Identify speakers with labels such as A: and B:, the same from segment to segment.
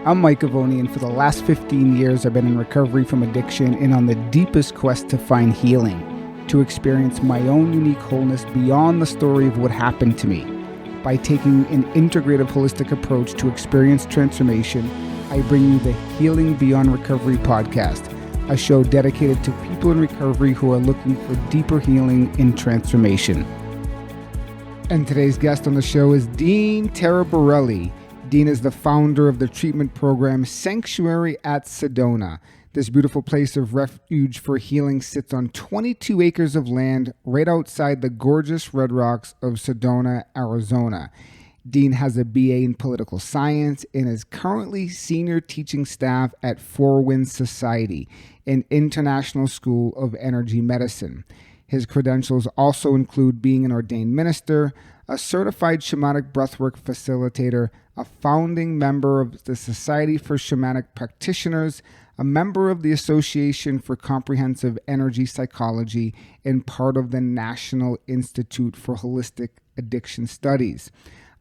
A: I'm Mike Govoni, and for the last 15 years, I've been in recovery from addiction and on the deepest quest to find healing, to experience my own unique wholeness beyond the story of what happened to me. By taking an integrative, holistic approach to experience transformation, I bring you the Healing Beyond Recovery podcast, a show dedicated to people in recovery who are looking for deeper healing and transformation. And today's guest on the show is Dean Taraborelli. Dean is the founder of the treatment program Sanctuary at Sedona. This beautiful place of refuge for healing sits on 22 acres of land right outside the gorgeous Red Rocks of Sedona, Arizona. Dean has a BA in political science and is currently senior teaching staff at Four Winds Society, an international school of energy medicine. His credentials also include being an ordained minister, a certified shamanic breathwork facilitator, a founding member of the Society for Shamanic Practitioners, a member of the Association for Comprehensive Energy Psychology, and part of the National Institute for Holistic Addiction Studies.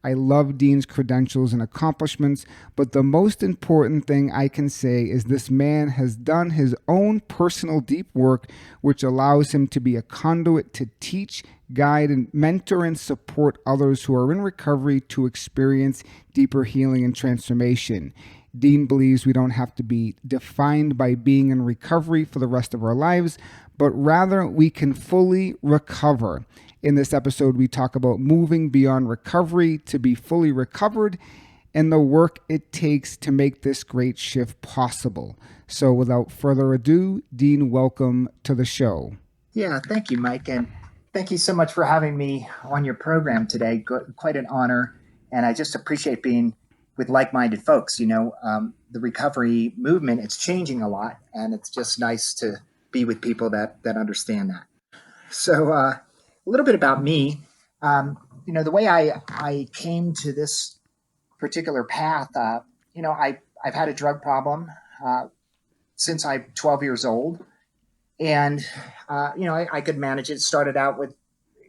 A: I love Dean's credentials and accomplishments, but the most important thing I can say is this man has done his own personal deep work, which allows him to be a conduit to teach, guide, and mentor and support others who are in recovery to experience deeper healing and transformation. Dean believes we don't have to be defined by being in recovery for the rest of our lives, but rather we can fully recover. In this episode, we talk about moving beyond recovery to be fully recovered and the work it takes to make this great shift possible. So without further ado, Dean, welcome to the show.
B: Yeah, thank you, Mike. And thank you so much for having me on your program today. Quite an honor. And I just appreciate being with like-minded folks. You know, the recovery movement, it's changing a lot. And it's just nice to be with people that understand that. So a little bit about me. The way I came to this particular path, I've had a drug problem since I'm 12 years old. And, I could manage it. Started out with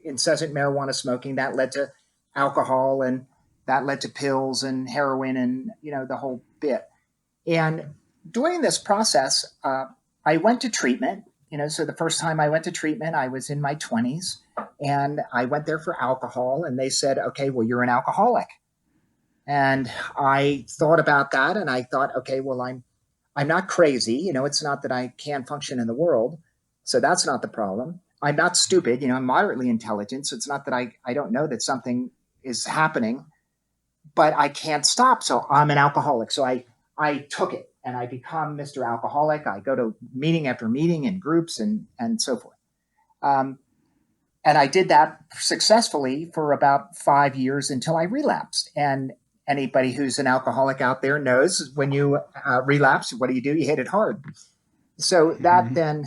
B: incessant marijuana smoking. That led to alcohol, and that led to pills and heroin and, the whole bit. And during this process, I went to treatment. So the first time I went to treatment, I was in my 20s, and I went there for alcohol, and they said, okay, well, you're an alcoholic. And I thought about that, and I thought, okay, well, I'm not crazy. It's not that I can't function in the world. So that's not the problem. I'm not stupid. I'm moderately intelligent. So it's not that I don't know that something is happening, but I can't stop. So I'm an alcoholic. So I took it, and I become Mr. Alcoholic. I go to meeting after meeting in groups and so forth. And I did that successfully for about 5 years until I relapsed. And anybody who's an alcoholic out there knows when you relapse, what do? You hit it hard. So that then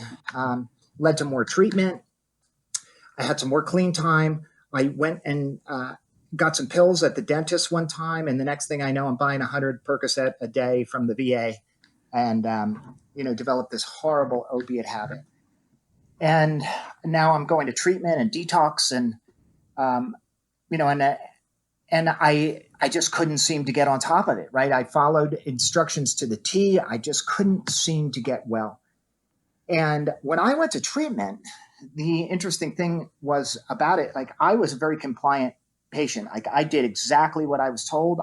B: led to more treatment. I had some more clean time. I went and got some pills at the dentist one time, and the next thing I know, I'm buying 100 Percocet a day from the VA, and developed this horrible opiate habit. And now I'm going to treatment and detox, and I just couldn't seem to get on top of it, right? I followed instructions to the T. I just couldn't seem to get well. And when I went to treatment, the interesting thing was about it, like I was a very compliant patient. Like I did exactly what I was told.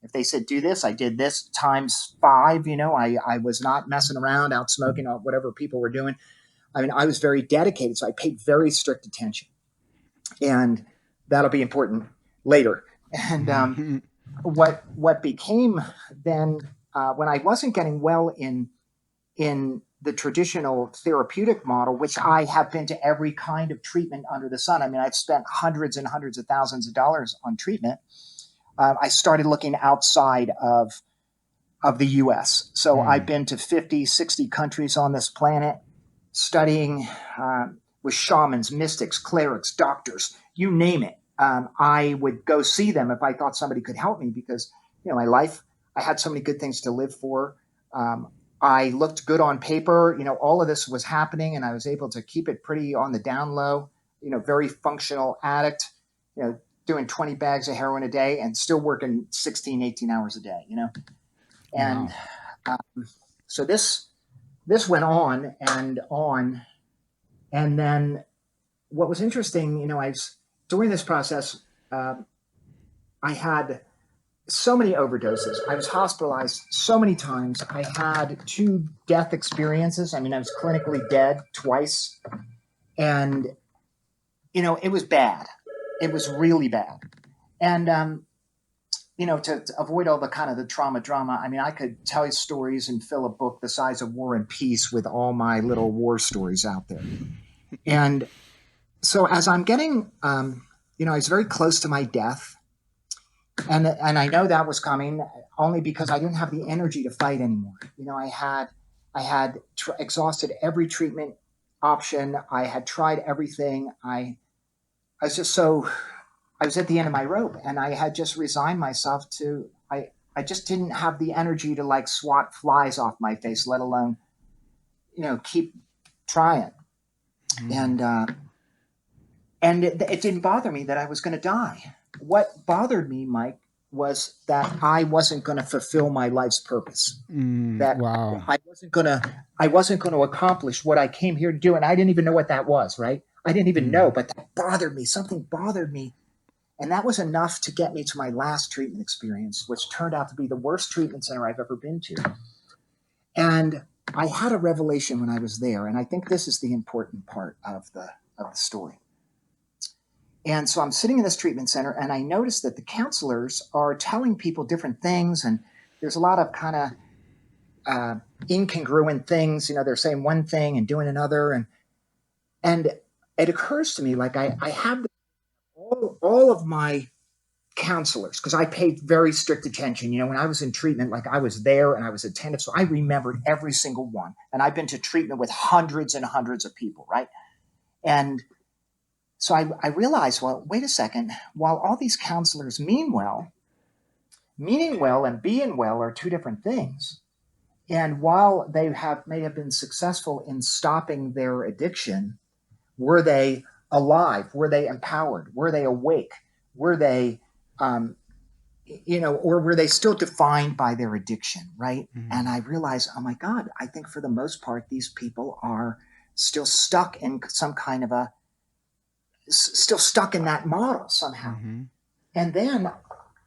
B: If they said do this, I did this times 5. I was not messing around, out smoking, or whatever people were doing. I mean, I was very dedicated, so I paid very strict attention, and that'll be important later. And what became then when I wasn't getting well in the traditional therapeutic model, which I have been to every kind of treatment under the sun. I mean, I've spent hundreds and hundreds of thousands of dollars on treatment. I started looking outside of the U.S. So I've been to 50, 60 countries on this planet, studying with shamans, mystics, clerics, doctors, you name it. I would go see them if I thought somebody could help me because, my life, I had so many good things to live for. I looked good on paper. All of this was happening, and I was able to keep it pretty on the down low, very functional addict, doing 20 bags of heroin a day and still working 16, 18 hours a day, And
A: Wow.
B: so this went on and on. And then what was interesting, I was during this process, uh, I had so many overdoses. I was hospitalized so many times. I had two death experiences. I mean, I was clinically dead twice. And, it was bad. It was really bad. And, to avoid all the kind of the trauma drama, I mean, I could tell you stories and fill a book the size of War and Peace with all my little war stories out there. And so as I'm getting, I was very close to my death. And I know that was coming only because I didn't have the energy to fight anymore. I had exhausted every treatment option. I had tried everything. I was just so I was at the end of my rope, and I had just resigned myself to. I just didn't have the energy to like swat flies off my face, let alone keep trying. And it didn't bother me that I was going to die. What bothered me, Mike, was that I wasn't going to fulfill my life's purpose. That
A: Wow.
B: I wasn't going to accomplish what I came here to do, and I didn't even know what that was. Right? I didn't even know, but that bothered me. Something bothered me, and that was enough to get me to my last treatment experience, which turned out to be the worst treatment center I've ever been to. And I had a revelation when I was there, and I think this is the important part of the story. And so I'm sitting in this treatment center, and I noticed that the counselors are telling people different things, and there's a lot of kind of incongruent things. They're saying one thing and doing another, and it occurs to me like I have all of my counselors, because I paid very strict attention. When I was in treatment, like I was there and I was attentive, so I remembered every single one. And I've been to treatment with hundreds and hundreds of people, right? And so I realized, well, wait a second. While all these counselors meaning well and being well are two different things. And while they may have been successful in stopping their addiction, were they alive? Were they empowered? Were they awake? Were they, or were they still defined by their addiction, right? And I realized, oh my God, I think for the most part, these people are still stuck in some kind of still stuck in that model somehow. And then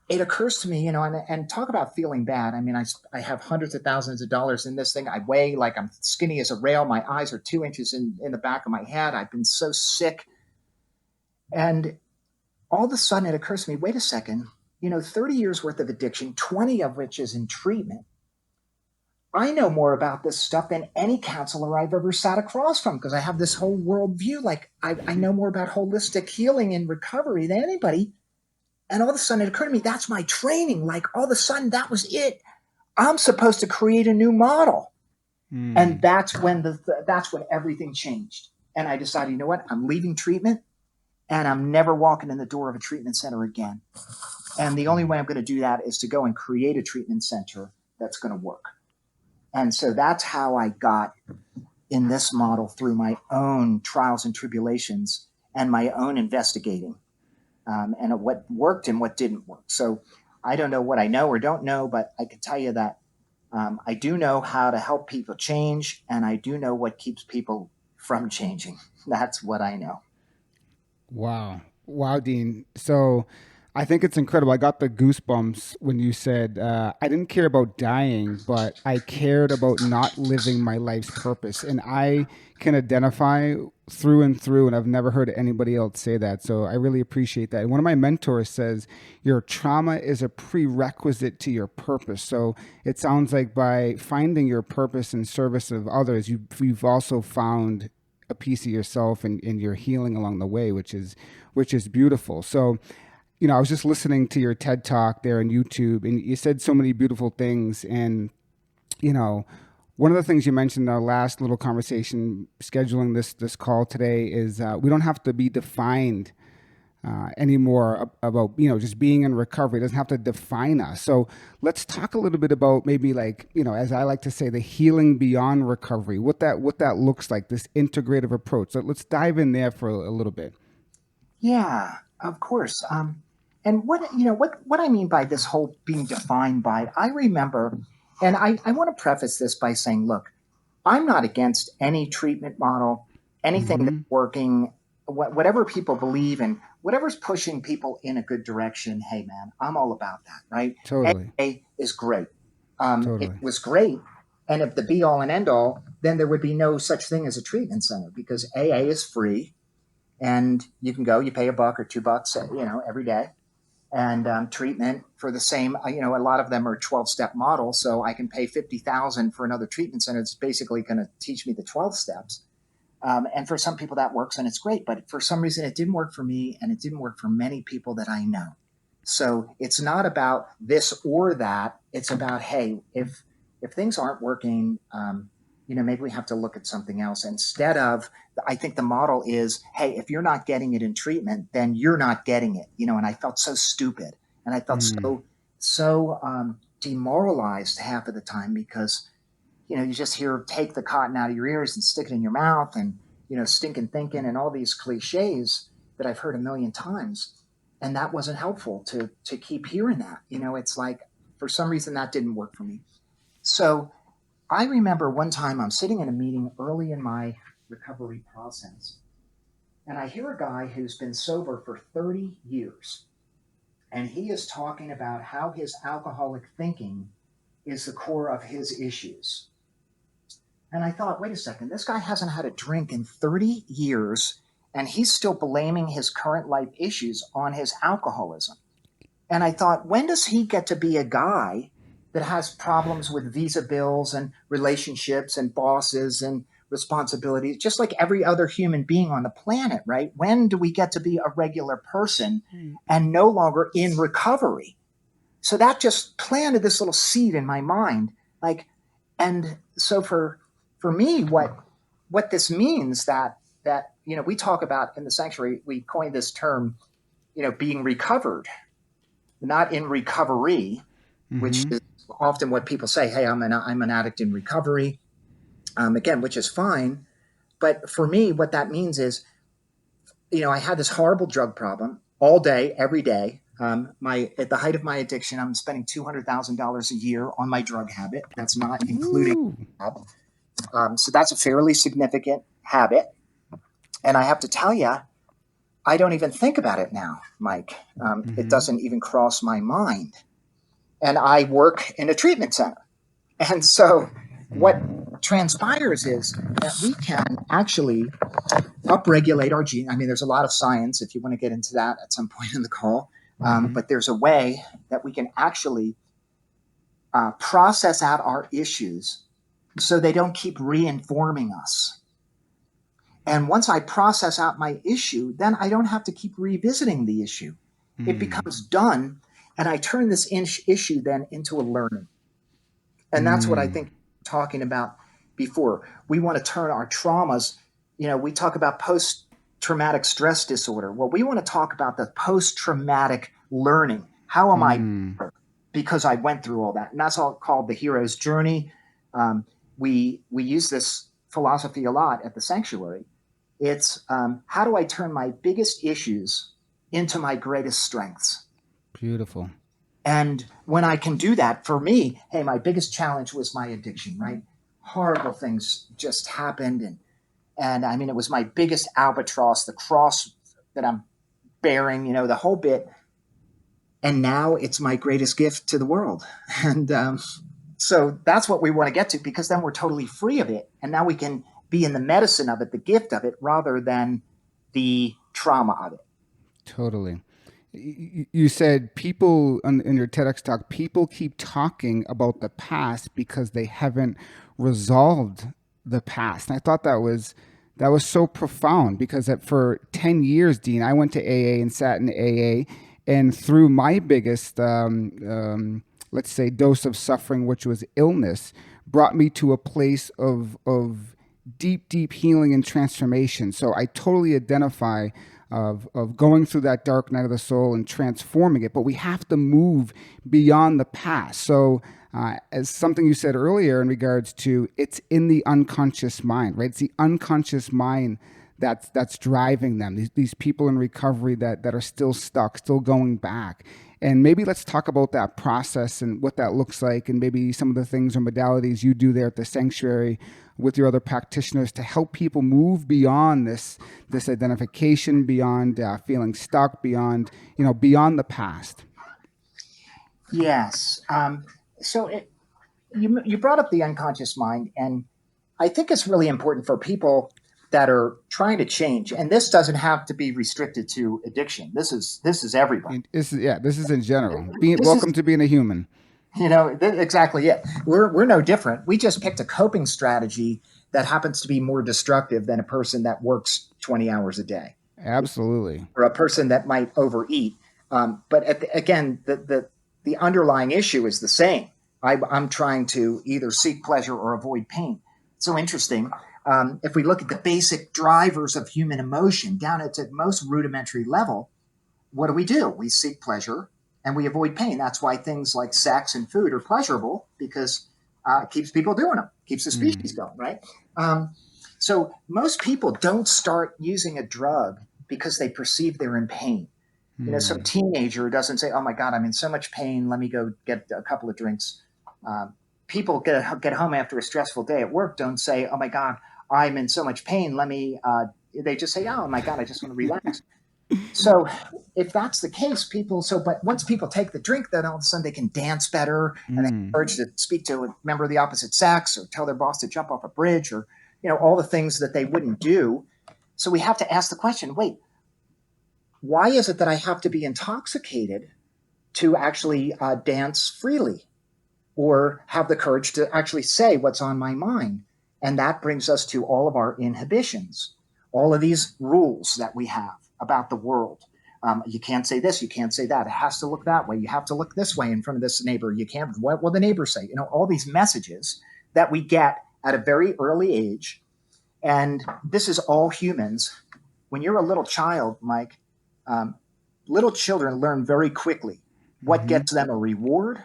B: it occurs to me, and talk about feeling bad. I mean, I have hundreds of thousands of dollars in this thing. I weigh like I'm skinny as a rail. My eyes are 2 inches in the back of my head. I've been so sick. And all of a sudden it occurs to me, wait a second, 30 years worth of addiction, 20 of which is in treatment. I know more about this stuff than any counselor I've ever sat across from, because I have this whole world view. Like I know more about holistic healing and recovery than anybody. And all of a sudden it occurred to me, that's my training. Like all of a sudden that was it. I'm supposed to create a new model. And that's when everything changed. And I decided, you know what? I'm leaving treatment, and I'm never walking in the door of a treatment center again. And the only way I'm going to do that is to go and create a treatment center that's going to work. And so that's how I got in this model, through my own trials and tribulations and my own investigating, and what worked and what didn't work. So I don't know what I know or don't know, but I can tell you that I do know how to help people change, and I do know what keeps people from changing. That's what I know.
A: Wow. Wow, Dean. So I think it's incredible. I got the goosebumps when you said, I didn't care about dying, but I cared about not living my life's purpose. And I can identify through and through, and I've never heard anybody else say that. So I really appreciate that. And one of my mentors says, your trauma is a prerequisite to your purpose. So it sounds like by finding your purpose in service of others, you've also found a piece of yourself and your healing along the way, which is beautiful. So, I was just listening to your TED Talk there on YouTube, and you said so many beautiful things. And, one of the things you mentioned in our last little conversation, scheduling this call today, is we don't have to be defined anymore about, just being in recovery. It doesn't have to define us. So let's talk a little bit about maybe, like, as I like to say, the healing beyond recovery, what that looks like, this integrative approach. So let's dive in there for a little bit.
B: Yeah, of course. And what I mean by this whole being defined by, I remember And I want to preface this by saying, look, I'm not against any treatment model, anything that's working, whatever people believe in, whatever's pushing people in a good direction. Hey, man, I'm all about that, right?
A: Totally.
B: AA is great. It
A: Totally.
B: was great. And if the be all and end all, then there would be no such thing as a treatment center, because AA is free and you can go, you pay $1 or $2, every day. And treatment for the same, a lot of them are 12-step models. So I can pay $50,000 for another treatment center. It's basically going to teach me the 12 steps. And for some people that works and it's great. But for some reason, it didn't work for me, and it didn't work for many people that I know. So it's not about this or that. It's about, hey, if things aren't working, maybe we have to look at something else instead of, I think the model is, hey, if you're not getting it in treatment, then you're not getting it, and I felt so stupid, and I felt so demoralized half of the time, because, you just hear, take the cotton out of your ears and stick it in your mouth, and, stinking thinking, and all these cliches that I've heard a million times. And that wasn't helpful to keep hearing that. It's like, for some reason that didn't work for me. So I remember one time I'm sitting in a meeting early in my recovery process, and I hear a guy who's been sober for 30 years, and he is talking about how his alcoholic thinking is the core of his issues. And I thought, wait a second, this guy hasn't had a drink in 30 years, and he's still blaming his current life issues on his alcoholism. And I thought, when does he get to be a guy that has problems with visa bills and relationships and bosses and responsibilities, just like every other human being on the planet, right? When do we get to be a regular person and no longer in recovery? So that just planted this little seed in my mind. And so for me, what this means that we talk about in the sanctuary, we coined this term, being recovered, not in recovery, which is often what people say. Hey, I'm an addict in recovery, again, which is fine. But for me, what that means is, I had this horrible drug problem all day, every day. At the height of my addiction, I'm spending $200,000 a year on my drug habit. That's not including, so that's a fairly significant habit. And I have to tell you, I don't even think about it now, Mike. It doesn't even cross my mind. And I work in a treatment center. And so what transpires is that we can actually upregulate our gene. I mean, there's a lot of science, if you want to get into that at some point in the call. But there's a way that we can actually process out our issues so they don't keep reinforming us. And once I process out my issue, then I don't have to keep revisiting the issue. It becomes done, and I turn this issue then into a learning. And that's what I think talking about before. We want to turn our traumas, we talk about post-traumatic stress disorder. Well, we want to talk about the post-traumatic learning. How am I? Because I went through all that. And that's all called the hero's journey. We use this philosophy a lot at the sanctuary. It's how do I turn my biggest issues into my greatest strengths?
A: Beautiful.
B: And when I can do that, for me, hey, my biggest challenge was my addiction, right? Horrible things just happened. And I mean, it was my biggest albatross, the cross that I'm bearing, the whole bit. And now it's my greatest gift to the world. And so that's what we want to get to, because then we're totally free of it. And now we can be in the medicine of it, the gift of it, rather than the trauma of it.
A: Totally. You said people in your TEDx talk, people keep talking about the past because they haven't resolved the past. And I thought that was so profound, because for 10 years, Dean, I went to AA and sat in AA, and through my biggest, let's say, dose of suffering, which was illness, brought me to a place of deep, deep healing and transformation. So I totally identify of going through that dark night of the soul and transforming it. But we have to move beyond the past. So as something you said earlier in regards to, it's in the unconscious mind, right? It's the unconscious mind that's driving them. These people in recovery that are still stuck, still going back. And maybe let's talk about that process and what that looks like, and maybe some of the things or modalities you do there at the sanctuary with your other practitioners to help people move beyond this identification, beyond feeling stuck, beyond the past.
B: Yes. You brought up the unconscious mind, and I think it's really important for people that are trying to change. And this doesn't have to be restricted to addiction. This is everybody.
A: This is in general.
B: Welcome
A: to being a human.
B: Exactly it. We're no different. We just picked a coping strategy that happens to be more destructive than a person that works 20 hours a day.
A: Absolutely.
B: Or a person that might overeat. But again, the underlying issue is the same. I'm trying to either seek pleasure or avoid pain. It's so interesting. If we look at the basic drivers of human emotion down at the most rudimentary level, what do? We seek pleasure and we avoid pain. That's why things like sex and food are pleasurable, because it keeps people doing them, keeps the species going, right? So most people don't start using a drug because they perceive they're in pain. Some teenager doesn't say, "Oh my God, I'm in so much pain. Let me go get a couple of drinks." People get home after a stressful day at work don't say, "Oh my God, I'm in so much pain. Let me." They just say, "Oh my God, I just want to relax." So if that's the case, but once people take the drink, then all of a sudden they can dance better and they encourage to speak to a member of the opposite sex or tell their boss to jump off a bridge, or all the things that they wouldn't do. So we have to ask the question: wait, why is it that I have to be intoxicated to actually dance freely or have the courage to actually say what's on my mind? And that brings us to all of our inhibitions, all of these rules that we have about the world. You can't say this, you can't say that. It has to look that way. You have to look this way in front of this neighbor. You can't, what will the neighbor say? All these messages that we get at a very early age. And this is all humans. When you're a little child, Mike, little children learn very quickly what gets them a reward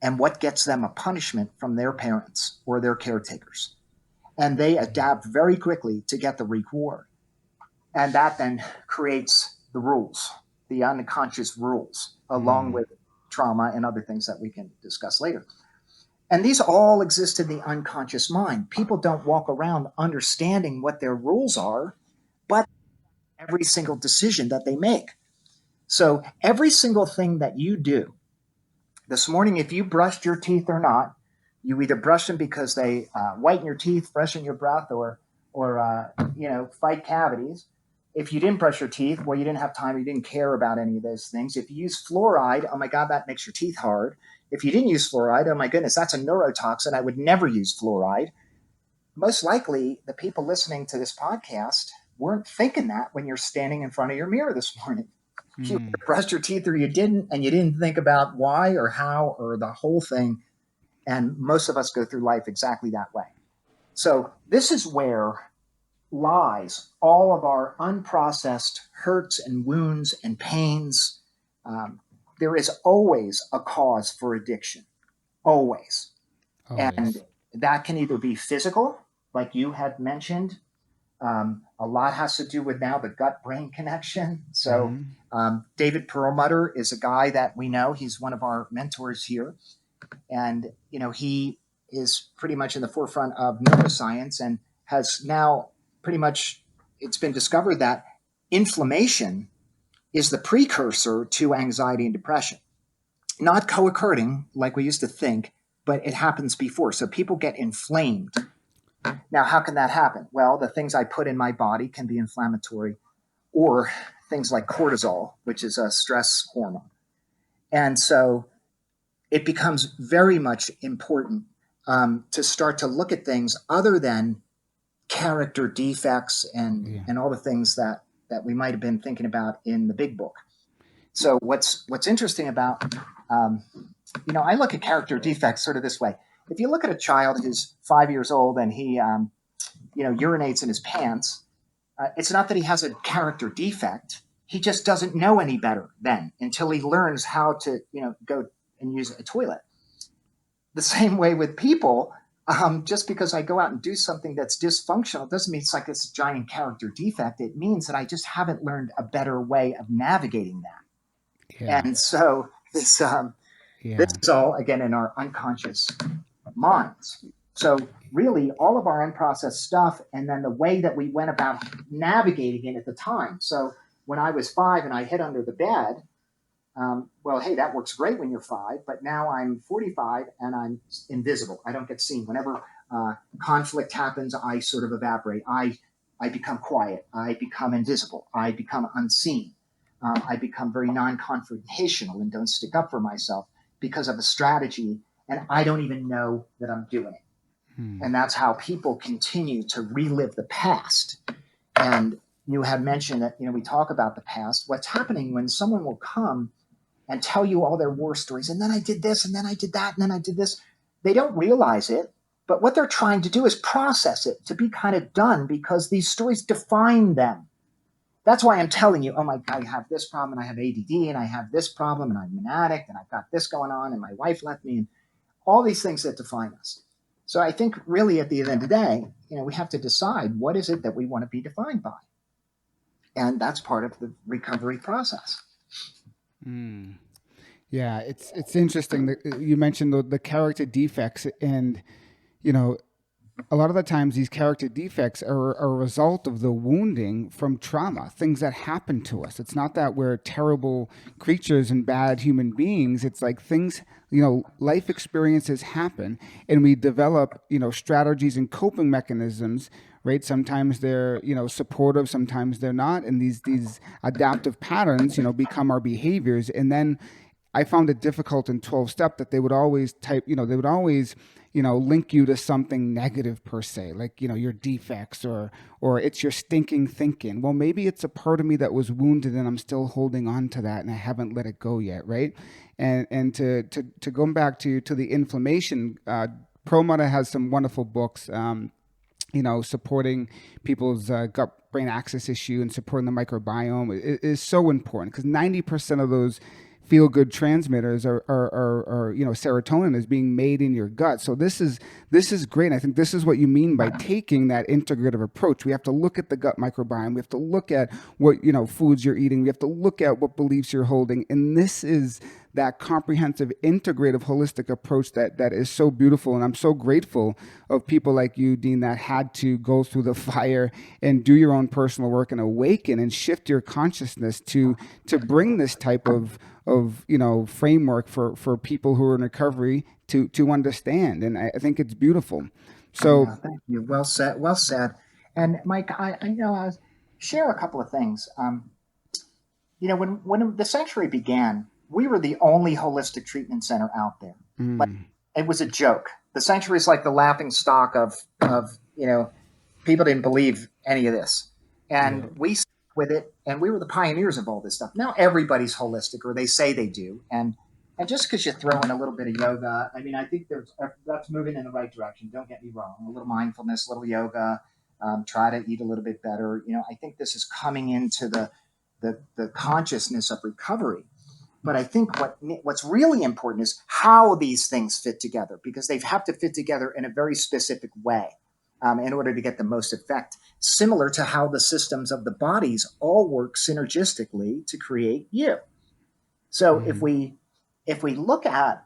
B: and what gets them a punishment from their parents or their caretakers. And they adapt very quickly to get the reward. And that then creates the rules, the unconscious rules, along with trauma and other things that we can discuss later. And these all exist in the unconscious mind. People don't walk around understanding what their rules are, but every single decision that they make. So every single thing that you do this morning, if you brushed your teeth or not, you either brush them because they whiten your teeth, freshen your breath, or fight cavities. If you didn't brush your teeth, well, you didn't have time, you didn't care about any of those things. If you use fluoride, oh my God, that makes your teeth hard. If you didn't use fluoride, oh my goodness, that's a neurotoxin. I would never use fluoride. Most likely, the people listening to this podcast weren't thinking that when you're standing in front of your mirror this morning. You brushed your teeth or you didn't, and you didn't think about why or how or the whole thing. And most of us go through life exactly that way. So this is where lies all of our unprocessed hurts and wounds and pains. There is always a cause for addiction, always. And that can either be physical, like you had mentioned. A lot has to do with now the gut-brain connection. So David Perlmutter is a guy that we know. He's one of our mentors here. And, he is pretty much in the forefront of neuroscience and has now pretty much, it's been discovered that inflammation is the precursor to anxiety and depression. Not co-occurring like we used to think, but it happens before. So people get inflamed. Now, how can that happen? Well, the things I put in my body can be inflammatory, or things like cortisol, which is a stress hormone. And so it becomes very much important to start to look at things other than character defects and all the things that we might have been thinking about in the big book. So what's interesting about, I look at character defects sort of this way. If you look at a child who's 5 years old and he, urinates in his pants, it's not that he has a character defect. He just doesn't know any better then until he learns how to, go and use a toilet. The same way with people, just because I go out and do something that's dysfunctional doesn't mean it's like this giant character defect. It means that I just haven't learned a better way of navigating that. Yeah. And so This this
A: Yeah.
B: is all again in our unconscious minds. So really, all of our unprocessed stuff, and then the way that we went about navigating it at the time. So when I was 5 and I hid under the bed, well, hey, that works great when you're 5, but now I'm 45 and I'm invisible. I don't get seen. Whenever conflict happens, I sort of evaporate. I become quiet. I become invisible. I become unseen. I become very non-confrontational and don't stick up for myself because of a strategy, and I don't even know that I'm doing it. And that's how people continue to relive the past. And you had mentioned that, we talk about the past. What's happening when someone will come and tell you all their war stories, and then I did this, and then I did that, and then I did this. They don't realize it, but what they're trying to do is process it to be kind of done, because these stories define them. That's why I'm telling you, oh my God, I have this problem, and I have ADD, and I have this problem, and I'm an addict, and I've got this going on, and my wife left me, and all these things that define us. So I think really at the end of the day, we have to decide what is it that we want to be defined by. And that's part of the recovery process.
A: Yeah, it's interesting that you mentioned the character defects, and a lot of the times these character defects are a result of the wounding from trauma, things that happen to us. It's not that we're terrible creatures and bad human beings. It's like things, life experiences happen, and we develop, strategies and coping mechanisms, right? Sometimes they're, supportive, sometimes they're not. And these adaptive patterns, become our behaviors. And then I found it difficult in 12-step that they would always link you to something negative per se, like, your defects or it's your stinking thinking. Well, maybe it's a part of me that was wounded and I'm still holding on to that and I haven't let it go yet, right? And to go back to the inflammation, Perlmutter has some wonderful books, supporting people's gut-brain axis issue and supporting the microbiome is so important, because 90% of those feel-good transmitters are serotonin is being made in your gut. So this is great. And I think this is what you mean by taking that integrative approach. We have to look at the gut microbiome. We have to look at what, foods you're eating. We have to look at what beliefs you're holding. And this is that comprehensive, integrative, holistic approach that is so beautiful. And I'm so grateful of people like you, Dean, that had to go through the fire and do your own personal work and awaken and shift your consciousness to bring this type of framework for people who are in recovery to understand. And I think it's beautiful. So
B: thank you. Well said. Well said. And Mike, I'll share a couple of things. When the sanctuary began, we were the only holistic treatment center out there. Like, it was a joke. The sanctuary is like the laughing stock of people didn't believe any of this, and we stuck with it, and we were the pioneers of all this stuff. Now everybody's holistic, or they say they do, and just because you throw in a little bit of yoga, I think that's moving in the right direction. Don't get me wrong. A little mindfulness, a little yoga, try to eat a little bit better. I think this is coming into the consciousness of recovery. But I think what's really important is how these things fit together, because they have to fit together in a very specific way in order to get the most effect, similar to how the systems of the bodies all work synergistically to create you. So if we look at,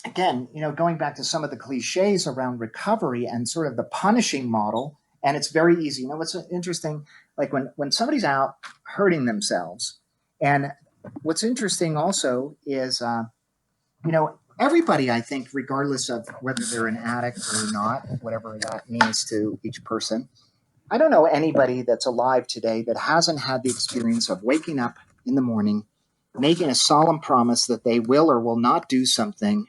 B: again, going back to some of the cliches around recovery and sort of the punishing model, and it's very easy. What's interesting, like when somebody's out hurting themselves, and what's interesting also is, everybody, I think, regardless of whether they're an addict or not, whatever that means to each person, I don't know anybody that's alive today that hasn't had the experience of waking up in the morning, making a solemn promise that they will or will not do something,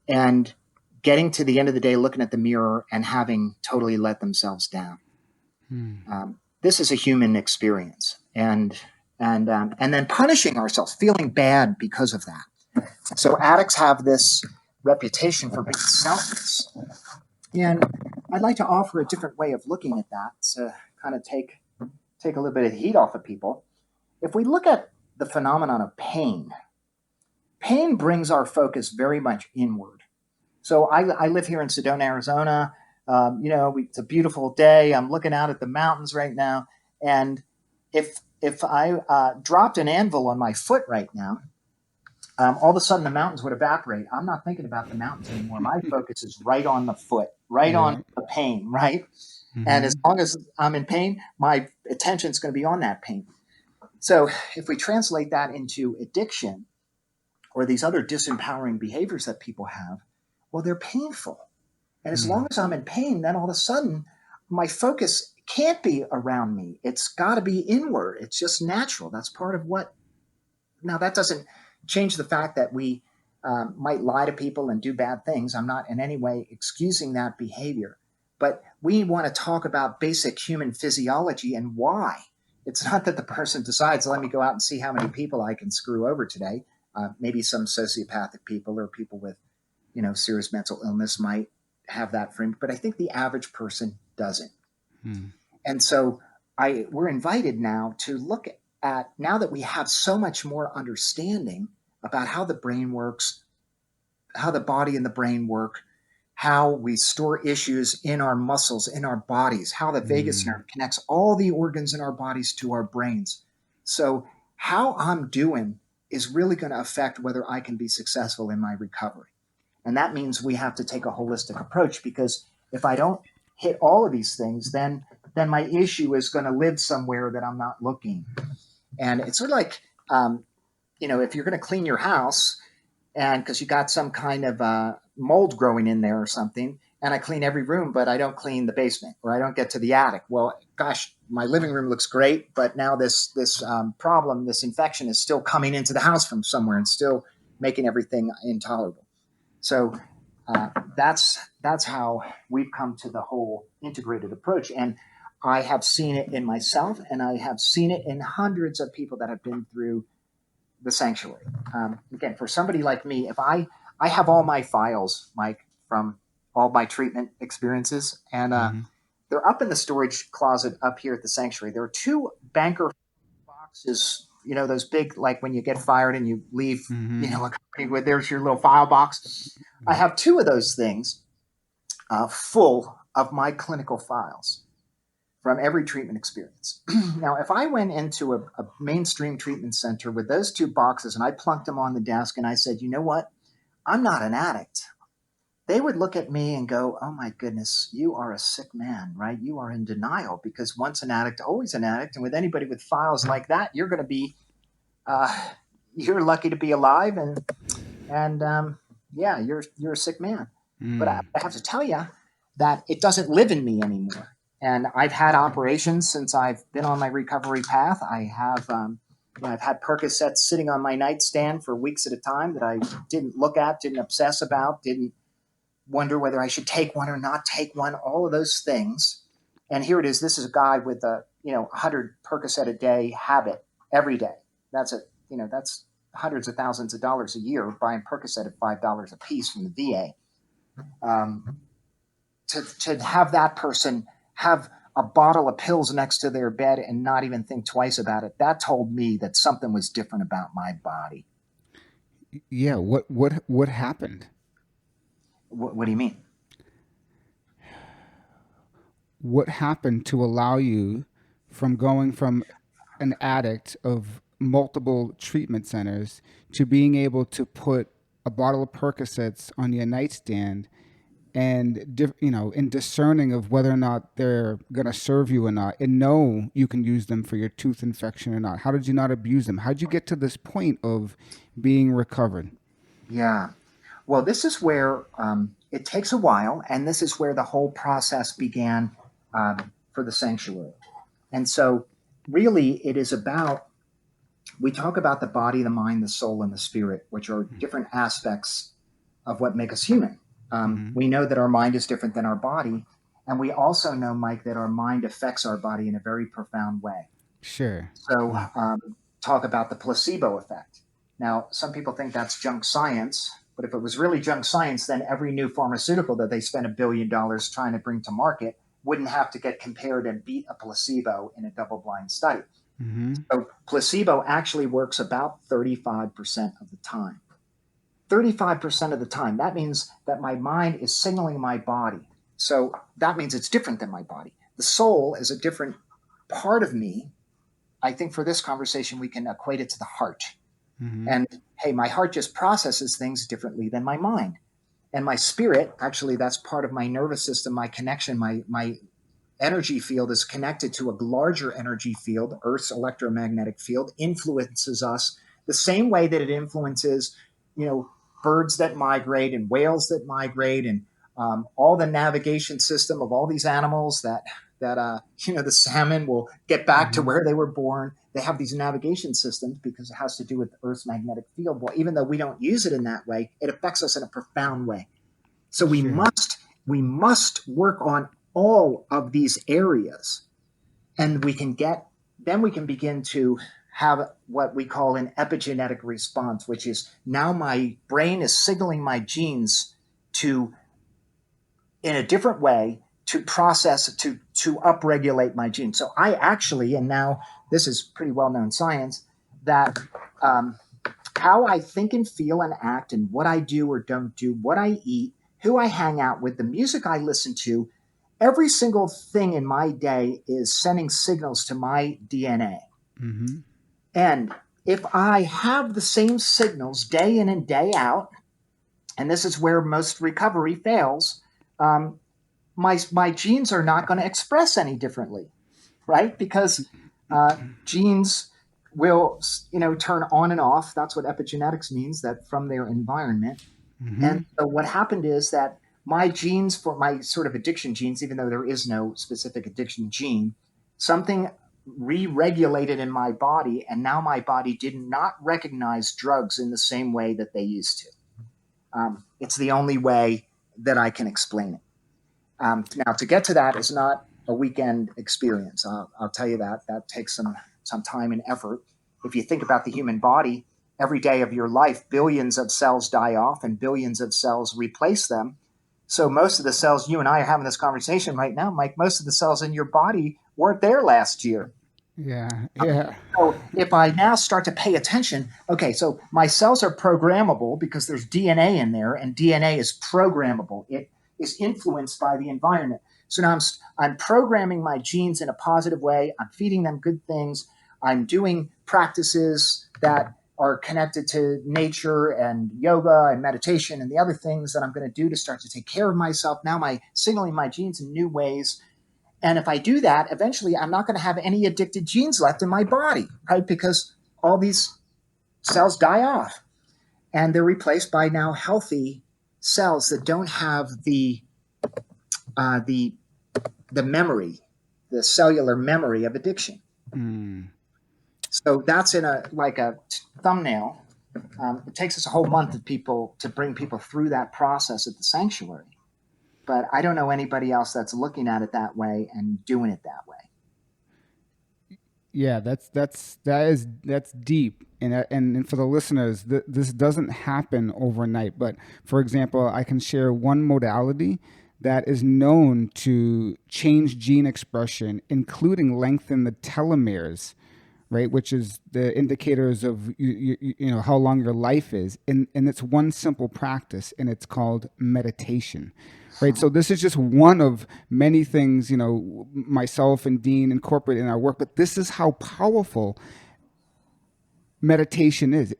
B: and getting to the end of the day, looking at the mirror and having totally let themselves down. This is a human experience. And then punishing ourselves, feeling bad because of that. So addicts have this reputation for being selfless. And I'd like to offer a different way of looking at that to kind of take a little bit of the heat off of people. If we look at the phenomenon of pain brings our focus very much inward. So I live here in Sedona, Arizona. It's a beautiful day. I'm looking out at the mountains right now. And if I dropped an anvil on my foot right now, all of a sudden the mountains would evaporate. I'm not thinking about the mountains anymore. My focus is right on the foot, right on
A: Yeah.
B: the pain, right? And as
A: Mm-hmm.
B: long as I'm in pain, my attention is going to be on that pain. So if we translate that into addiction or these other disempowering behaviors that people have, well, they're painful. And as long as I'm in pain, then all of a sudden my focus can't be around me. It's got to be inward. It's just natural. That's part of what. Now, that doesn't change the fact that we might lie to people and do bad things. I'm not in any way excusing that behavior. But we want to talk about basic human physiology and why. It's not that the person decides, let me go out and see how many people I can screw over today. Maybe some sociopathic people or people with, serious mental illness might have that frame. But I think the average person doesn't. And so we're invited now to look at, now that we have so much more understanding about how the brain works, how the body and the brain work, how we store issues in our muscles, in our bodies, how the vagus nerve connects all the organs in our bodies to our brains. So how I'm doing is really going to affect whether I can be successful in my recovery. And that means we have to take a holistic approach, because if I don't hit all of these things, then my issue is going to live somewhere that I'm not looking. And it's sort of like, if you're going to clean your house, and because you got some kind of mold growing in there or something, and I clean every room, but I don't clean the basement, or I don't get to the attic. Well, gosh, my living room looks great, but now this problem, this infection is still coming into the house from somewhere and still making everything intolerable. So that's how we've come to the whole integrated approach. And I have seen it in myself, and I have seen it in hundreds of people that have been through the sanctuary. Again, for somebody like me, if I have all my files, Mike, from all my treatment experiences, and they're up in the storage closet up here at the sanctuary. There are 2 banker boxes, those big, like when you get fired and you leave, a company where there's your little file box. I have 2 of those things full of my clinical files from every treatment experience. Now, if I went into a mainstream treatment center with those 2 boxes and I plunked them on the desk and I said, you know what, I'm not an addict, they would look at me and go, oh my goodness, you are a sick man, right? You are in denial, because once an addict, always an addict. And with anybody with files like that, you're going to be, you're lucky to be alive. And yeah, you're a sick man. But I have to tell you that it doesn't live in me anymore. And I've had operations since I've been on my recovery path. I have, I've had Percocets sitting on my nightstand for weeks at a time that I didn't look at, didn't obsess about, didn't wonder whether I should take one or not take one, all of those things. And here it is. This is a guy with a, 100 Percocet a day habit every day. That's hundreds of thousands of dollars a year buying Percocet at $5 a piece from the VA. To have that person have a bottle of pills next to their bed and not even think twice about it, that told me that something was different about my body.
A: Yeah. What happened?
B: What do you mean?
A: What happened to allow you from going from an addict of multiple treatment centers to being able to put a bottle of Percocets on your nightstand and, in discerning of whether or not they're going to serve you or not, and know you can use them for your tooth infection or not? How did you not abuse them? How did you get to this point of being recovered?
B: Yeah. Well, this is where it takes a while, and this is where the whole process began for the sanctuary. And so really it is about, we talk about the body, the mind, the soul, and the spirit, which are different aspects of what make us human. We know that our mind is different than our body. And we also know, Mike, that our mind affects our body in a very profound way.
A: Sure.
B: So talk about the placebo effect. Now, some people think that's junk science, but if it was really junk science, then every new pharmaceutical that they spend $1 billion trying to bring to market wouldn't have to get compared and beat a placebo in a double-blind study. So placebo actually works about 35% of the time. 35% of the time. That means that my mind is signaling my body. So that means it's different than my body. The soul is a different part of me. I think for this conversation, we can equate it to the heart. And hey, my heart just processes things differently than my mind. And my spirit, actually, that's part of my nervous system, my connection, my energy field is connected to a larger energy field, Earth's electromagnetic field, influences us the same way that it influences, birds that migrate and whales that migrate, and all the navigation system of all these animals that the salmon will get back to where they were born. They have these navigation systems because it has to do with Earth's magnetic field. Well, even though we don't use it in that way, it affects us in a profound way. So we must work on all of these areas, and we can begin to have what we call an epigenetic response, which is now my brain is signaling my genes in a different way to process, to upregulate my genes. So I actually, and now this is pretty well-known science, that how I think and feel and act and what I do or don't do, what I eat, who I hang out with, the music I listen to, every single thing in my day is sending signals to my DNA.
A: Mm-hmm.
B: And if I have the same signals day in and day out, and this is where most recovery fails, my genes are not going to express any differently, right? Because genes will, turn on and off. That's what epigenetics means, that from their environment.
A: Mm-hmm.
B: And so what happened is that my genes, for my sort of addiction genes, even though there is no specific addiction gene, something re-regulated in my body, and now my body did not recognize drugs in the same way that they used to. It's the only way that I can explain it. Now, to get to that is not a weekend experience. I'll tell you that. That takes some time and effort. If you think about the human body, every day of your life, billions of cells die off and billions of cells replace them. So most of the cells, you and I are having this conversation right now, Mike, most of the cells in your body weren't there last year.
A: Yeah.
B: So if I now start to pay attention, okay, so my cells are programmable because there's DNA in there, and DNA is programmable. It is influenced by the environment. So now I'm programming my genes in a positive way. I'm feeding them good things. I'm doing practices that are connected to nature and yoga and meditation and the other things that I'm going to do to start to take care of myself. Now I'm signaling my genes in new ways. And if I do that, eventually I'm not going to have any addicted genes left in my body, right? Because all these cells die off and they're replaced by now healthy cells that don't have the memory, the cellular memory of addiction. So that's in a thumbnail. It takes us a whole month to bring people through that process at the sanctuary. But I don't know anybody else that's looking at it that way and doing it that way.
A: Yeah, that's deep, and for the listeners, this doesn't happen overnight. But for example, I can share one modality that is known to change gene expression, including lengthen the telomeres, right, which is the indicators of how long your life is, and it's one simple practice, and it's called meditation. Right. So this is just one of many things, myself and Dean incorporate in our work. But this is how powerful meditation is.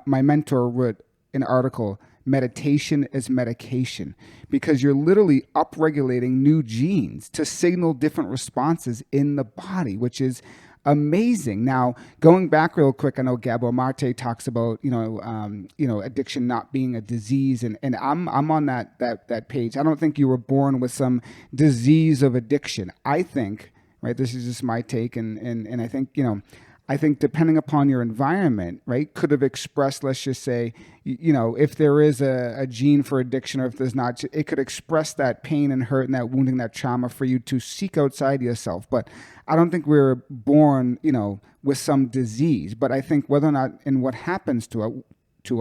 A: My mentor wrote an article, "Meditation is Medication," because you're literally upregulating new genes to signal different responses in the body, which is amazing. Now, going back real quick, I know Gabor Mate talks about addiction not being a disease, and I'm on that page. I don't think you were born with some disease of addiction. I think, right, this is just my take, and I think I think depending upon your environment, right, could have expressed, let's just say, if there is a gene for addiction, or if there's not, it could express that pain and hurt and that wounding, that trauma for you to seek outside yourself. But I don't think we were born, with some disease. But I think whether or not, and what happens to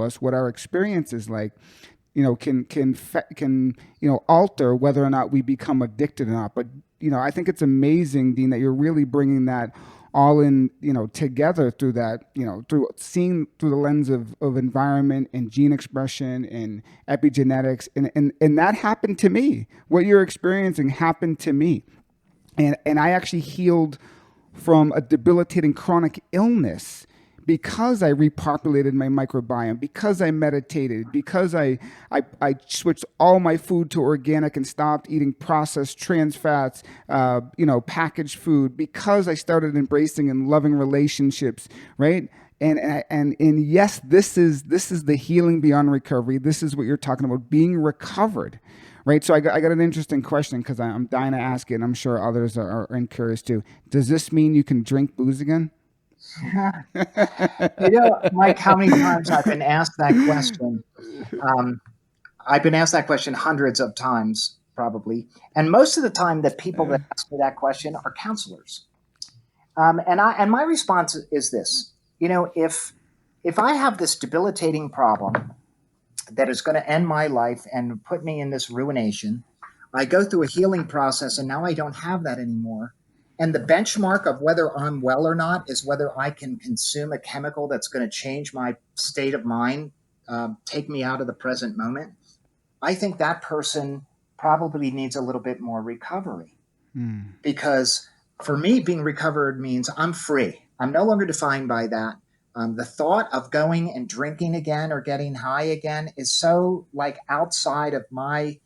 A: us, what our experience is like, can alter whether or not we become addicted or not. But I think it's amazing, Dean, that you're really bringing that all in, together through that, through seeing through the lens of environment and gene expression and epigenetics. And that happened to me. What you're experiencing happened to me. And I actually healed from a debilitating chronic illness because I repopulated my microbiome, because I meditated, because I switched all my food to organic and stopped eating processed trans fats, packaged food, because I started embracing and loving relationships, right? And yes, this is the healing beyond recovery. This is what you're talking about, being recovered, right? So I got an interesting question because I'm dying to ask it, and I'm sure others are curious too. Does this mean you can drink booze again?
B: Mike, how many times I've been asked that question? Um, I've been asked that question hundreds of times, probably. And most of the time, the people that ask me that question are counselors. And my response is this: if I have this debilitating problem that is going to end my life and put me in this ruination, I go through a healing process, and now I don't have that anymore. And the benchmark of whether I'm well or not is whether I can consume a chemical that's going to change my state of mind, take me out of the present moment. I think that person probably needs a little bit more recovery. Because for me, being recovered means I'm free. I'm no longer defined by that. The thought of going and drinking again or getting high again is so outside of my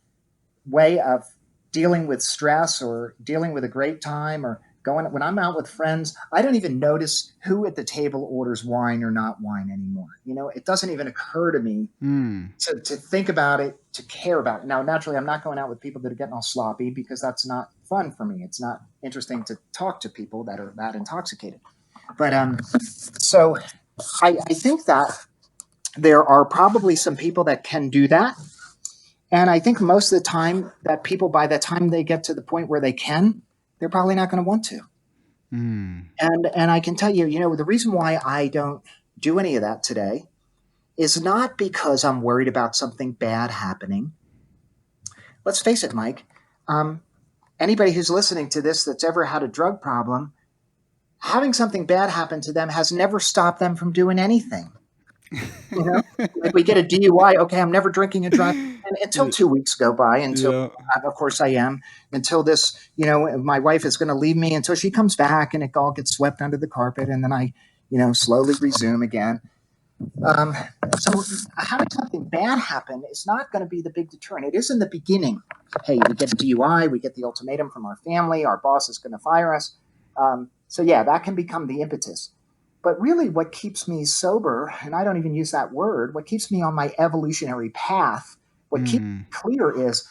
B: way of dealing with stress or dealing with a great time or going. When I'm out with friends, I don't even notice who at the table orders wine or not wine anymore. It doesn't even occur to me to think about it, to care about it. Now, naturally, I'm not going out with people that are getting all sloppy because that's not fun for me. It's not interesting to talk to people that are that intoxicated. But so I think that there are probably some people that can do that. And I think most of the time that people, by the time they get to the point where they can, they're probably not going to want to. And I can tell you, the reason why I don't do any of that today is not because I'm worried about something bad happening. Let's face it, Mike. Anybody who's listening to this that's ever had a drug problem, having something bad happen to them has never stopped them from doing anything. Like we get a DUI. Okay, I'm never drinking and driving until 2 weeks go by. Until, of course, I am. Until this, my wife is going to leave me until she comes back, and it all gets swept under the carpet, and then I, slowly resume again. So having something bad happen is not going to be the big deterrent. It is in the beginning. Hey, we get a DUI, we get the ultimatum from our family, our boss is going to fire us. So yeah, that can become the impetus. But really what keeps me sober, and I don't even use that word, what keeps me on my evolutionary path, what keeps me clear is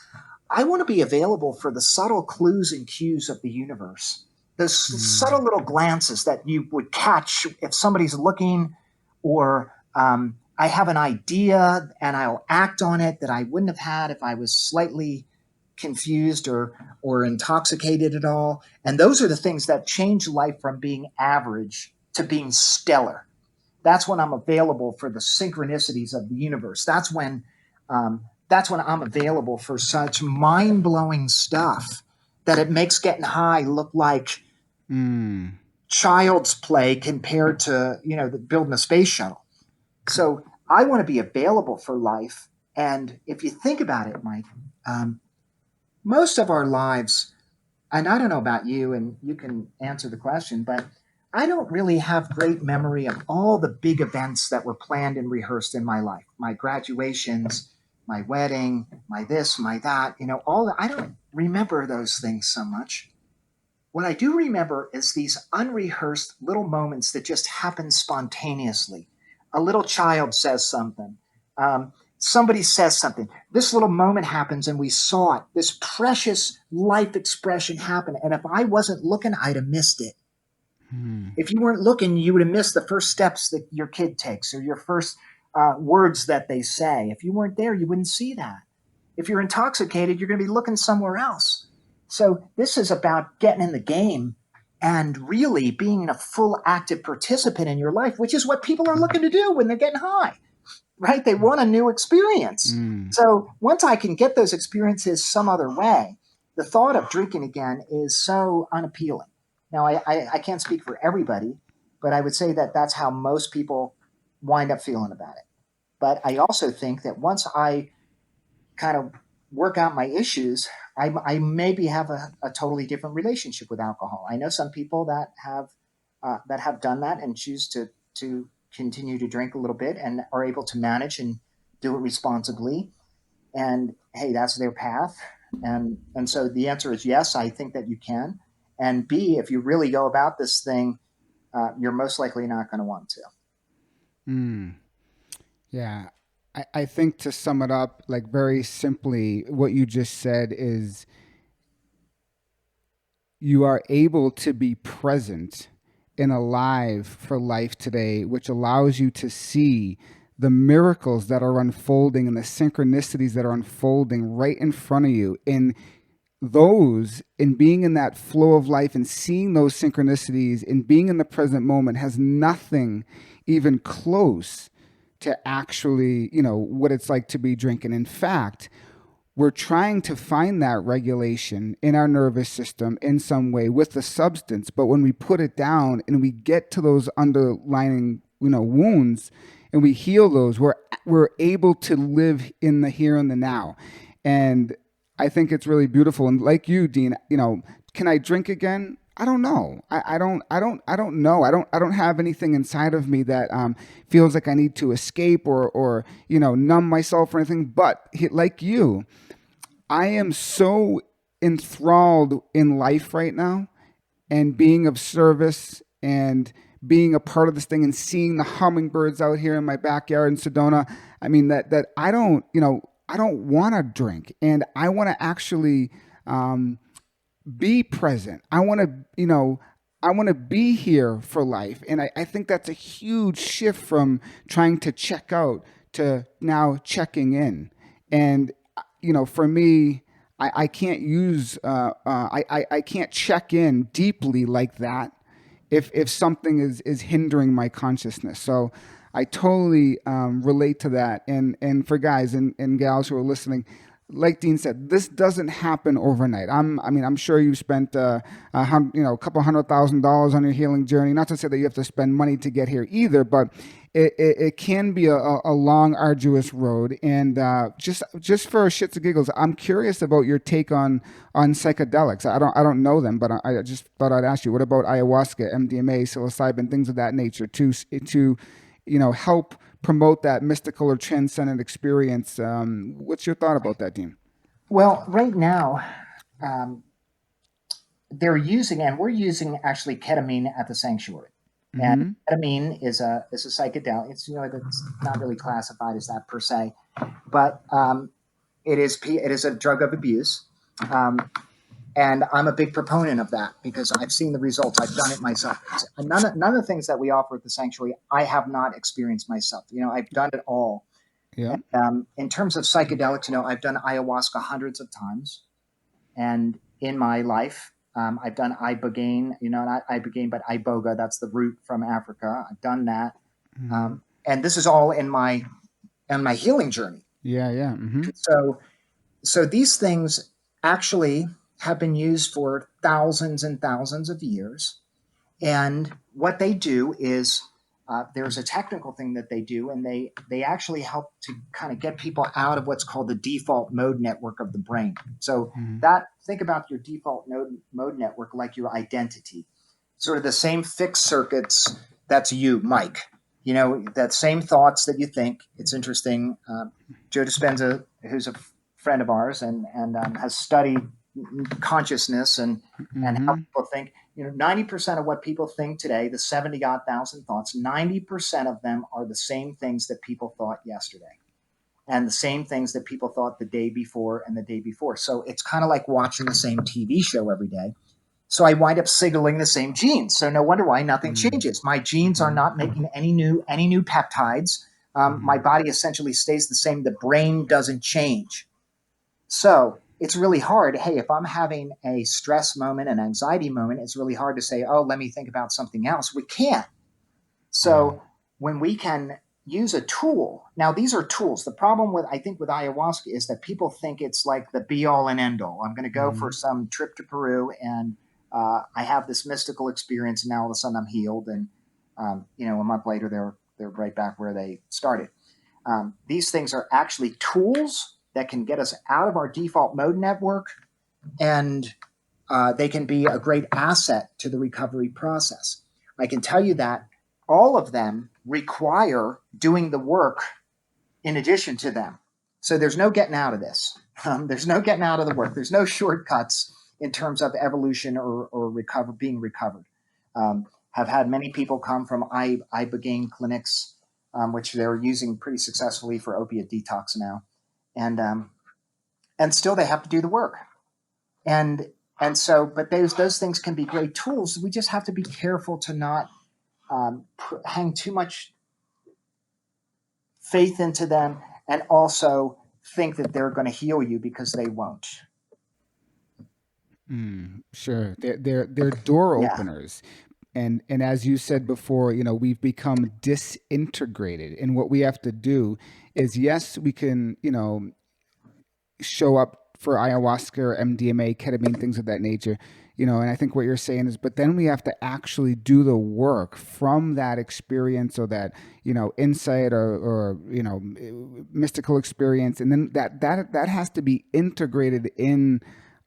B: I want to be available for the subtle clues and cues of the universe. Those subtle little glances that you would catch if somebody's looking, or I have an idea and I'll act on it that I wouldn't have had if I was slightly confused or intoxicated at all. And those are the things that change life from being average to being stellar. That's when I'm available for the synchronicities of the universe. That's when I'm available for such mind-blowing stuff that it makes getting high look like child's play compared to building a space shuttle. So I want to be available for life. And if you think about it, Mike, most of our lives, and I don't know about you, and you can answer the question, but I don't really have great memory of all the big events that were planned and rehearsed in my life. My graduations, my wedding, my this, my that, I don't remember those things so much. What I do remember is these unrehearsed little moments that just happen spontaneously. A little child says something. Somebody says something. This little moment happens and we saw it. This precious life expression happen. And if I wasn't looking, I'd have missed it. If you weren't looking, you would have missed the first steps that your kid takes or your first words that they say. If you weren't there, you wouldn't see that. If you're intoxicated, you're going to be looking somewhere else. So this is about getting in the game and really being a full active participant in your life, which is what people are looking to do when they're getting high, right? They want a new experience. So once I can get those experiences some other way, the thought of drinking again is so unappealing. Now, I can't speak for everybody, but I would say that that's how most people wind up feeling about it. But I also think that once I kind of work out my issues, I maybe have a totally different relationship with alcohol. I know some people that have done that and choose to continue to drink a little bit and are able to manage and do it responsibly. And hey, that's their path. And so the answer is yes, I think that you can. And B, if you really go about this thing, you're most likely not going to want to.
A: Mm. Yeah. I think to sum it up, like very simply, what you just said is you are able to be present and alive for life today, which allows you to see the miracles that are unfolding and the synchronicities that are unfolding right in front of you. And those, in being in that flow of life and seeing those synchronicities and being in the present moment, has nothing even close to actually, what it's like to be drinking. In fact, we're trying to find that regulation in our nervous system in some way with the substance. But when we put it down and we get to those underlying, wounds, and we heal those, we're able to live in the here and the now. And I think it's really beautiful. And like you, Dean, can I drink again? I don't know. I don't know. I don't have anything inside of me that feels like I need to escape or numb myself or anything. But like you, I am so enthralled in life right now and being of service and being a part of this thing and seeing the hummingbirds out here in my backyard in Sedona. I mean, that I don't want to drink, and I want to actually be present. I want to be here for life. And I think that's a huge shift from trying to check out to now checking in. And, for me, I can't use, I can't check in deeply like that if something is hindering my consciousness. So I totally relate to that. And for guys and gals who are listening, like Dean said, this doesn't happen overnight. I'm sure you spent a couple $100,000 on your healing journey. Not to say that you have to spend money to get here either, but it can be a long, arduous road. And just for shits and giggles, I'm curious about your take on psychedelics. I don't know them, but I just thought I'd ask you. What about ayahuasca, MDMA, psilocybin, things of that nature to help promote that mystical or transcendent experience? What's your thought about that, Dean?
B: Well, right now, we're using actually ketamine at the sanctuary. And ketamine is a psychedelic. It's it's not really classified as that per se, but it is a drug of abuse. And I'm a big proponent of that because I've seen the results. I've done it myself. None of the things that we offer at the sanctuary, I have not experienced myself. I've done it all.
A: Yeah.
B: And, in terms of psychedelics, I've done ayahuasca hundreds of times. And in my life, I've done ibogaine, not ibogaine, but iboga. That's the root from Africa. I've done that. And this is all in my healing journey.
A: Yeah, yeah.
B: So these things actually have been used for thousands and thousands of years. And what they do is there's a technical thing that they do, and they actually help to kind of get people out of what's called the default mode network of the brain. So think about your default mode network like your identity, sort of the same fixed circuits. That's you, Mike. That same thoughts that you think. It's interesting. Joe Dispenza, who's a friend of ours and has studied consciousness and how people think. 90% of what people think today, the 70-odd thousand thoughts, 90% of them are the same things that people thought yesterday, and the same things that people thought the day before and the day before. So it's kind of like watching the same TV show every day. So I wind up signaling the same genes. So no wonder why nothing changes. My genes are not making any new peptides. My body essentially stays the same. The brain doesn't change. So it's really hard. Hey, if I'm having a stress moment, an anxiety moment, it's really hard to say, oh, let me think about something else. We can't. So when we can use a tool, now these are tools. The problem I think with ayahuasca is that people think it's like the be all and end all. I'm going to go for some trip to Peru and I have this mystical experience, and now all of a sudden I'm healed. And, a month later they're right back where they started. These things are actually tools that can get us out of our default mode network, and they can be a great asset to the recovery process. I can tell you that all of them require doing the work in addition to them. So there's no getting out of this. There's no getting out of the work. There's no shortcuts in terms of evolution or being recovered. Have had many people come from ibogaine clinics, which they're using pretty successfully for opiate detox now, and still they have to do the work. And so, but those things can be great tools. We just have to be careful to not hang too much faith into them, and also think that they're going to heal you, because they won't.
A: Sure, they're door
B: Yeah.
A: openers, and as you said before, we've become disintegrated, and what we have to do is, yes, we can, show up for ayahuasca or MDMA, ketamine, things of that nature, and I think what you're saying is, but then we have to actually do the work from that experience, or that, insight, or mystical experience, and then that has to be integrated in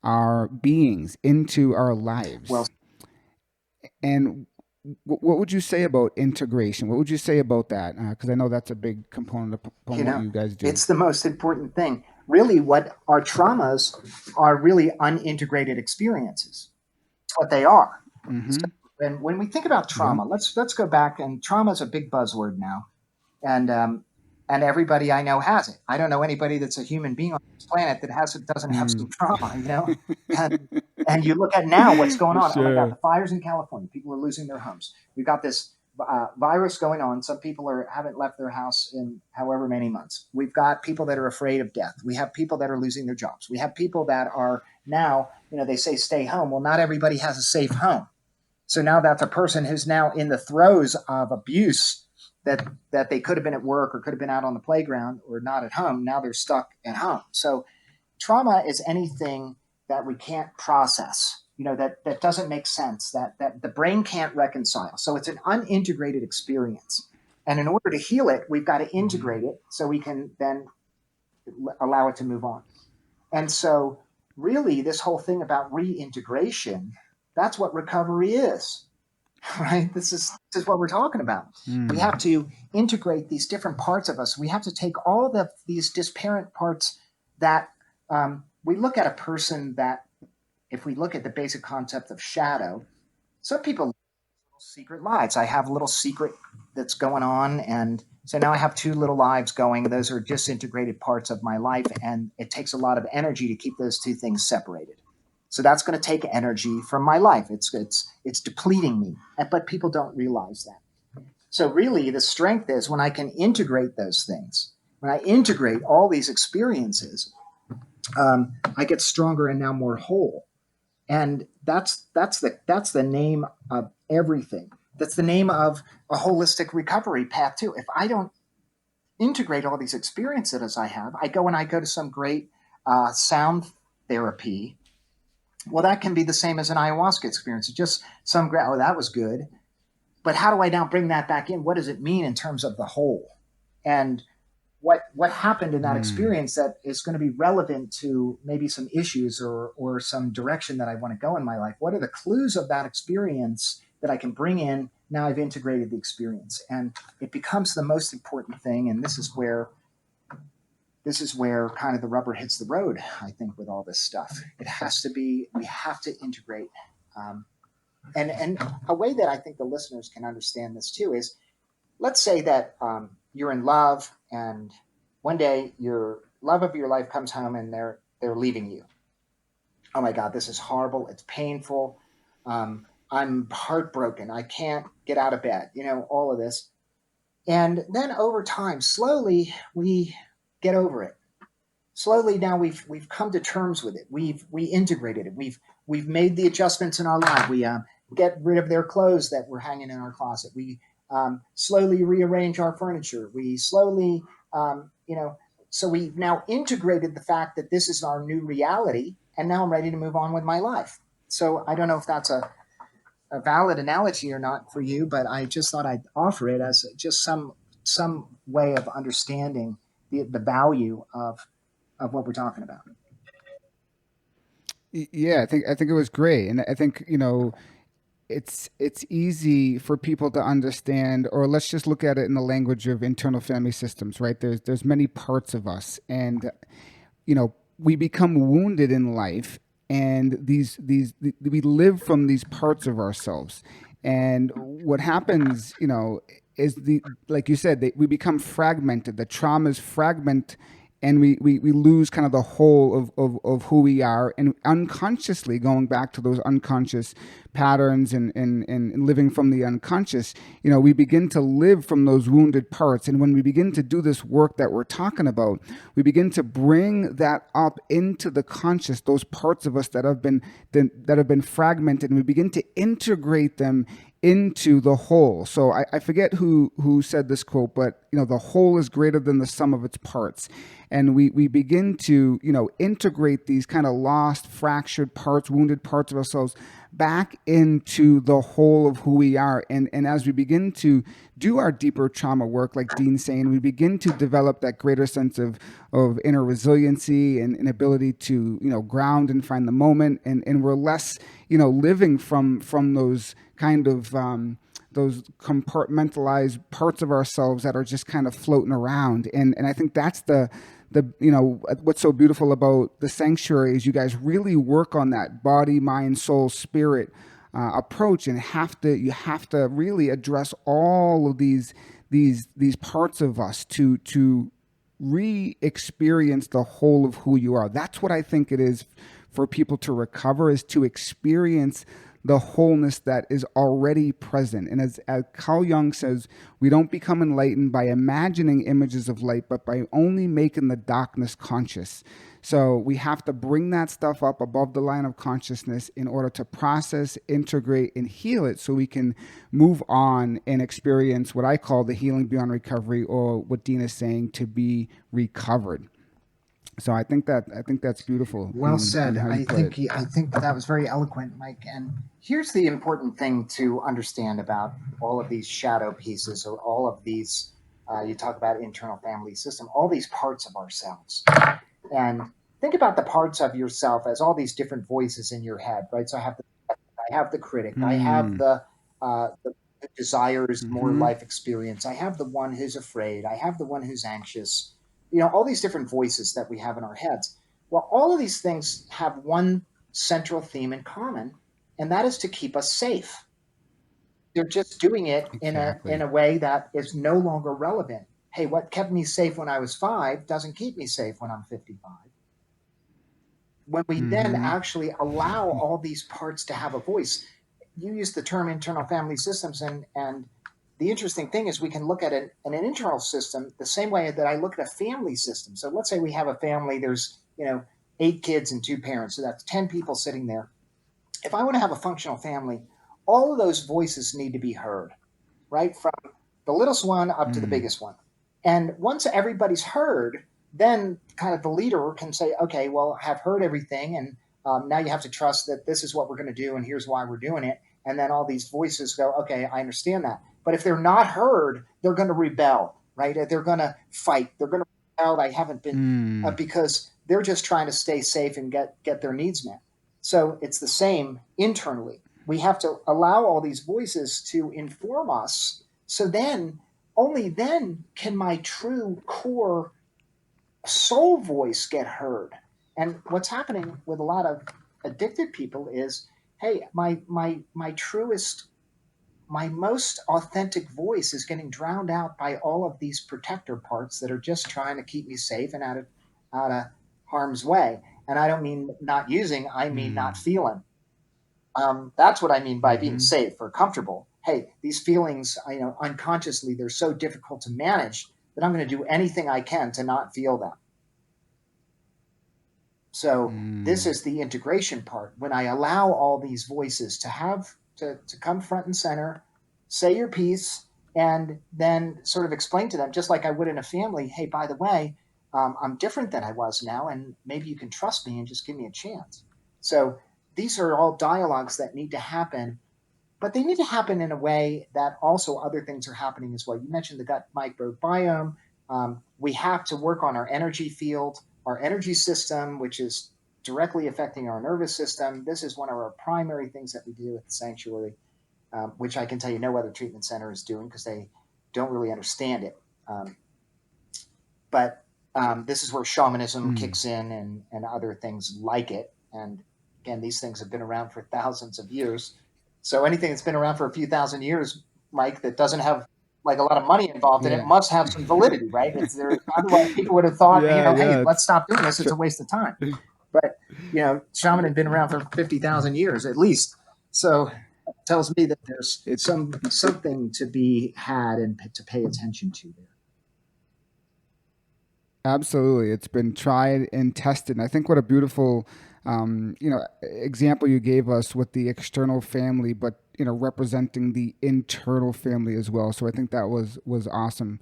A: our beings, into our lives.
B: Well,
A: and what would you say about integration? What would you say about that? Because I know that's a big component of what you guys do.
B: It's the most important thing. Really, what our traumas are really unintegrated experiences. That's what they are.
A: Mm-hmm.
B: So, and when we think about trauma, let's go back. And trauma is a big buzzword now, and everybody I know has it. I don't know anybody that's a human being on this planet that doesn't have some trauma. And you look at now what's going on.
A: Sure.
B: Oh my God, the fires in California. People are losing their homes. We've got this virus going on. Some people haven't left their house in however many months. We've got people that are afraid of death. We have people that are losing their jobs. We have people that are now, they say stay home. Well, not everybody has a safe home. So now that's a person who's now in the throes of abuse that they could have been at work, or could have been out on the playground, or not at home. Now they're stuck at home. So trauma is anything that we can't process, that doesn't make sense, that the brain can't reconcile. So it's an unintegrated experience. And in order to heal it, we've got to integrate it so we can then allow it to move on. And so really, this whole thing about reintegration, that's what recovery is, right? This is what we're talking about. We have to integrate these different parts of us. We have to take all these disparate parts that we look at a person that, if we look at the basic concept of shadow, some people live little secret lives. I have a little secret that's going on, and so now I have two little lives going. Those are disintegrated parts of my life, and it takes a lot of energy to keep those two things separated. So that's going to take energy from my life. It's depleting me, but people don't realize that. So really, the strength is when I can integrate those things. When I integrate all these experiences, I get stronger and now more whole. And that's the name of everything. That's the name of a holistic recovery path too. If I don't integrate all these experiences as I have, I go to some great sound therapy. Well, that can be the same as an ayahuasca experience. It's just that was good. But how do I now bring that back in? What does it mean in terms of the whole? And what happened in that experience that is going to be relevant to maybe some issues or some direction that I want to go in my life? What are the clues of that experience that I can bring in? Now I've integrated the experience, and it becomes the most important thing. And this is where kind of the rubber hits the road, I think, with all this stuff. We have to integrate. And a way that I think the listeners can understand this too is, let's say that you're in love, and one day your love of your life comes home and they're leaving you. Oh my God, this is horrible. It's painful. I'm heartbroken. I can't get out of bed, all of this. And then over time, slowly we get over it. Slowly now we've come to terms with it. We integrated it. We've made the adjustments in our life. We get rid of their clothes that were hanging in our closet. We slowly rearrange our furniture. We slowly, so we've now integrated the fact that this is our new reality, and now I'm ready to move on with my life. So I don't know if that's a valid analogy or not for you, but I just thought I'd offer it as just some way of understanding the value of what we're talking about.
A: Yeah, I think it was great, and I think it's easy for people to understand, or let's just look at it in the language of internal family systems, right? There's many parts of us, and we become wounded in life, and we live from these parts of ourselves. And what happens, is like you said, we become fragmented. The traumas fragment, and we lose kind of the whole of who we are, and unconsciously going back to those unconscious patterns, and living from the unconscious, we begin to live from those wounded parts. And when we begin to do this work that we're talking about, we begin to bring that up into the conscious, those parts of us that have been fragmented, and we begin to integrate them into the whole. So I forget who said this quote, but the whole is greater than the sum of its parts. And we begin to integrate these kind of lost, fractured parts, wounded parts of ourselves back into the whole of who we are. And as we begin to do our deeper trauma work, like Dean's saying, we begin to develop that greater sense of inner resiliency, and ability to ground and find the moment, and we're less living from those kind of those compartmentalized parts of ourselves that are just kind of floating around. And I think that's the what's so beautiful about the sanctuary is you guys really work on that body, mind, soul, spirit approach, and you have to really address all of these parts of us to re-experience the whole of who you are. That's what I think it is for people to recover, is to experience the wholeness that is already present. And as Carl Jung says, we don't become enlightened by imagining images of light, but by only making the darkness conscious. So we have to bring that stuff up above the line of consciousness in order to process, integrate, and heal it, so we can move on and experience what I call the healing beyond recovery, or what Dean is saying, to be recovered. So I think that's beautiful.
B: Well said. I think that was very eloquent, Mike. And here's the important thing to understand about all of these shadow pieces, or all of these. You talk about internal family system, all these parts of ourselves, and think about the parts of yourself as all these different voices in your head, right? So I have the critic, I have the desires, more life experience. I have the one who's afraid. I have the one who's anxious. All these different voices that we have in our heads. Well, all of these things have one central theme in common, and that is to keep us safe. They're just doing it in a way that is no longer relevant. Hey, what kept me safe when I was 5 doesn't keep me safe when I'm 55. When we then actually allow all these parts to have a voice, you use the term internal family systems, and the interesting thing is we can look at an internal system the same way that I look at a family system. So let's say we have a family, there's 8 kids and 2 parents, so that's 10 people sitting there. If I want to have a functional family, all of those voices need to be heard, right? From the littlest one up to the biggest one. And once everybody's heard, then kind of the leader can say, okay, well, I've heard everything, and now you have to trust that this is what we're going to do, and here's why we're doing it. And then all these voices go, okay, I understand that. But if they're not heard, they're going to rebel, right? They're going to fight. They're going to rebel. They haven't been because they're just trying to stay safe and get their needs met. So it's the same internally. We have to allow all these voices to inform us. So then, only then can my true core soul voice get heard. And what's happening with a lot of addicted people is, hey, my truest, my most authentic voice is getting drowned out by all of these protector parts that are just trying to keep me safe and out of harm's way. And I don't mean not using, I mean not feeling. That's what I mean by being safe or comfortable. Hey, these feelings, unconsciously, they're so difficult to manage that I'm going to do anything I can to not feel them. So this is the integration part. When I allow all these voices to come front and center, say your piece, and then sort of explain to them, just like I would in a family, hey, by the way, I'm different than I was now, and maybe you can trust me and just give me a chance. So these are all dialogues that need to happen, but they need to happen in a way that also other things are happening as well. You mentioned the gut microbiome. We have to work on our energy field, our energy system, which is directly affecting our nervous system. This is one of our primary things that we do at the sanctuary. which I can tell you no other treatment center is doing because they don't really understand it. But this is where shamanism kicks in and other things like it. And again, these things have been around for thousands of years. So anything that's been around for a few thousand years, Mike, that doesn't have like a lot of money involved in it must have some validity, right? Otherwise people would have thought, hey, let's stop doing this. It's a waste of time. But, shaman had been around for 50,000 years at least. So it tells me that there's something to be had and to pay attention to there.
A: Absolutely. It's been tried and tested. And I think what a beautiful, example you gave us with the external family, but, representing the internal family as well. So I think that was awesome.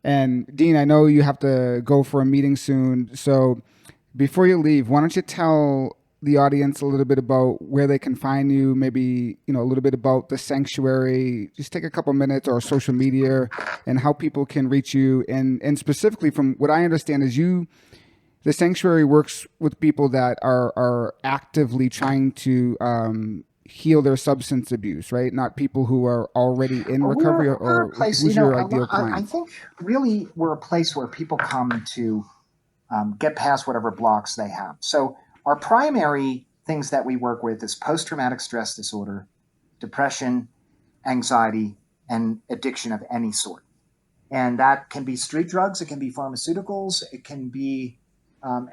A: And Dean, I know you have to go for a meeting soon. So before you leave, why don't you tell the audience a little bit about where they can find you, maybe, a little bit about the sanctuary, just take a couple minutes, or social media, and how people can reach you. And specifically, from what I understand, is the sanctuary works with people that are actively trying to heal their substance abuse, right? Not people who are already in recovery, or
B: a place,
A: who's your ideal client?
B: I think really we're a place where people come to get past whatever blocks they have. So our primary things that we work with is post-traumatic stress disorder, depression, anxiety, and addiction of any sort. And that can be street drugs, it can be pharmaceuticals, it can be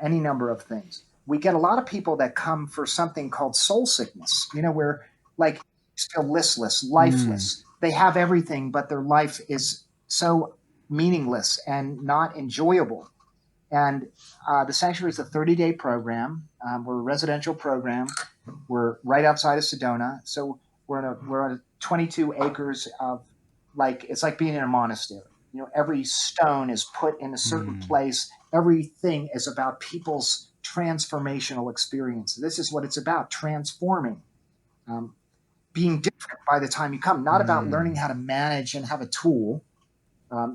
B: any number of things. We get a lot of people that come for something called soul sickness, where like still listless, lifeless. They have everything, but their life is so meaningless and not enjoyable. And the Sanctuary is a 30-day program. We're a residential program. We're right outside of Sedona. So we're on 22 acres of, it's like being in a monastery. Every stone is put in a certain place. Everything is about people's transformational experience. This is what it's about, transforming, being different by the time you come, not about learning how to manage and have a tool.